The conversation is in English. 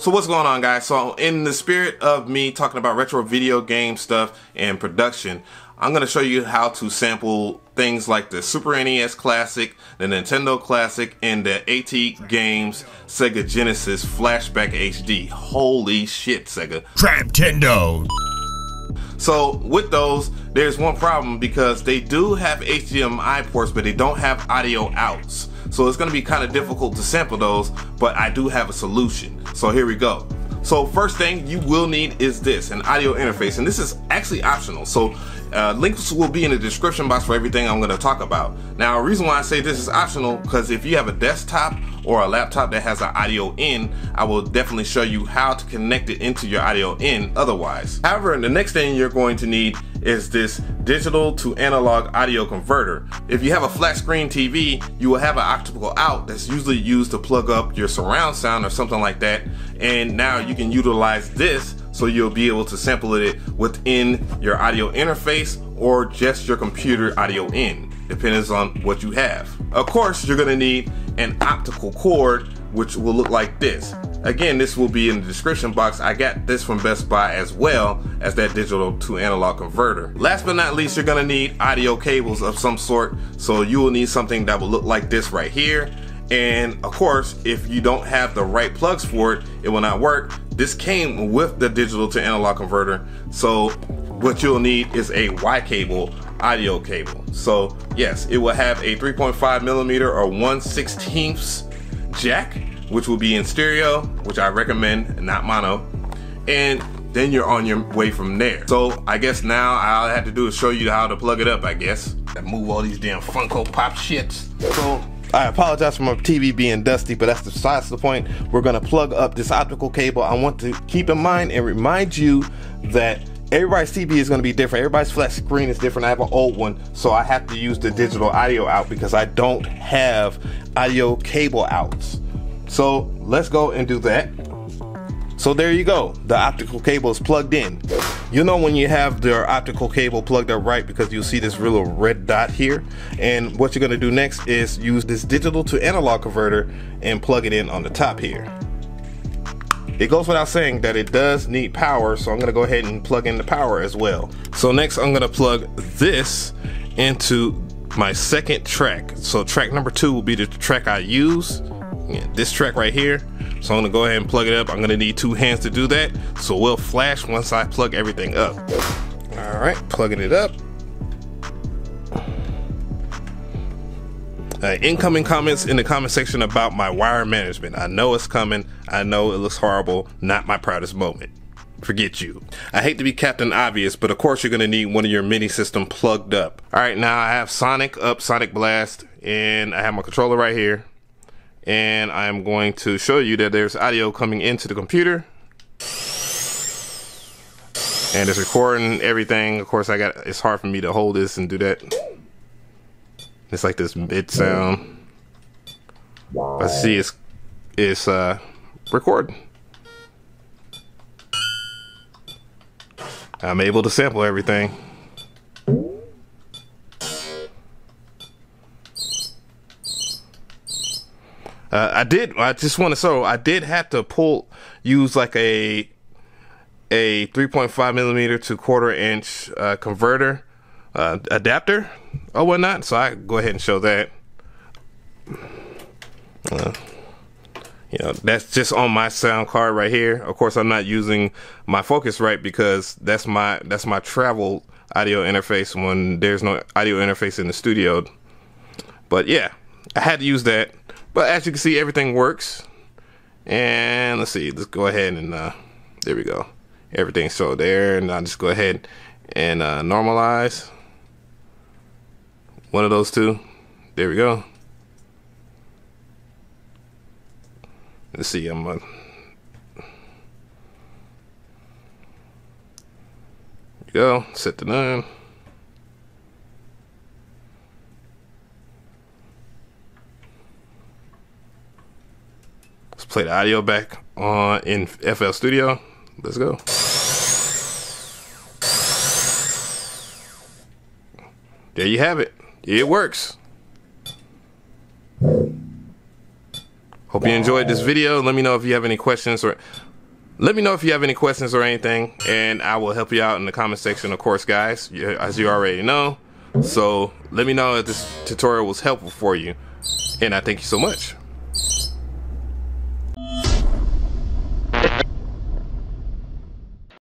So what's going on, guys? So in the spirit of me talking about retro video game stuff and production, I'm going to show you how to sample things like the Super NES Classic, the Nintendo Classic, and the AT Games Sega Genesis FlashBack HD. Holy shit, Sega. Traptendo. So with those, there's one problem because they do have HDMI ports, but they don't have audio outs. So it's going to be kind of difficult to sample those, but I do have a solution. So here we go. So first thing you will need is this, an audio interface, and this is actually optional. So links will be in the description box for everything I'm going to talk about. Now, the reason why I say this is optional, because if you have a desktop or a laptop that has an audio in, I will definitely show you how to connect it into your audio in otherwise. However, the next thing you're going to need is this digital to analog audio converter. If you have a flat screen TV, you will have an optical out that's usually used to plug up your surround sound or something like that. And now you can utilize this so you'll be able to sample it within your audio interface or just your computer audio in, depends on what you have. Of course, you're gonna need an optical cord, which will look like this. Again, this will be in the description box. I got this from Best Buy as well as that digital to analog converter. Last but not least, you're gonna need audio cables of some sort. So you will need something that will look like this right here. And of course, if you don't have the right plugs for it, it will not work. This came with the digital to analog converter. So what you'll need is a Y cable, audio cable. So yes, it will have a 3.5 millimeter or 1/16 jack, which will be in stereo, which I recommend, not mono. And then you're on your way from there. So I guess now all I have to do is show you how to plug it up, I guess. I move all these damn Funko Pop shits. So I apologize for my TV being dusty, but that's besides the point. We're gonna plug up this optical cable. I want to keep in mind and remind you that everybody's TV is gonna be different. Everybody's flat screen is different. I have an old one, so I have to use the digital audio out because I don't have audio cable outs. So let's go and do that. So there you go. The optical cable is plugged in. You'll know when you have your optical cable plugged up right because you'll see this little red dot here. And what you're going to do next is use this digital to analog converter and plug it in on the top here. It goes without saying that it does need power, so I'm going to go ahead and plug in the power as well. So next I'm going to plug this into my second track. So track number 2 will be the track I use. Yeah, this track right here. So I'm gonna go ahead and plug it up. I'm gonna need 2 hands to do that. So we'll flash once I plug everything up. All right, plugging it up. Incoming comments in the comment section about my wire management. I know it's coming. I know it looks horrible. Not my proudest moment. Forget you. I hate to be Captain Obvious, but of course you're gonna need one of your mini system plugged up. All right, now I have Sonic up, Sonic Blast, and I have my controller right here. And I'm going to show you that there's audio coming into the computer. And it's recording everything. Of course, it's hard for me to hold this and do that. It's like this mid sound. But see, it's recording. I'm able to sample everything. I did have to use like a 3.5 millimeter to 1/4 inch converter adapter or whatnot. So I go ahead and show that. You know, that's just on my sound card right here. Of course, I'm not using my Focusrite because that's my travel audio interface when there's no audio interface in the studio. But yeah, I had to use that. But as you can see, everything works. And let's see, let's go ahead and there we go. Everything's so there, and I'll just go ahead and normalize one of those two. There we go. Let's see, I'm go, set the 9. Let's play the audio back on in FL Studio. Let's go. There you have it. It works. Hope you enjoyed this video. Let me know if you have any questions or Let me know if you have any questions or anything, and I will help you out in the comment section, of course, guys, as you already know. So let me know if this tutorial was helpful for you, and I thank you so much.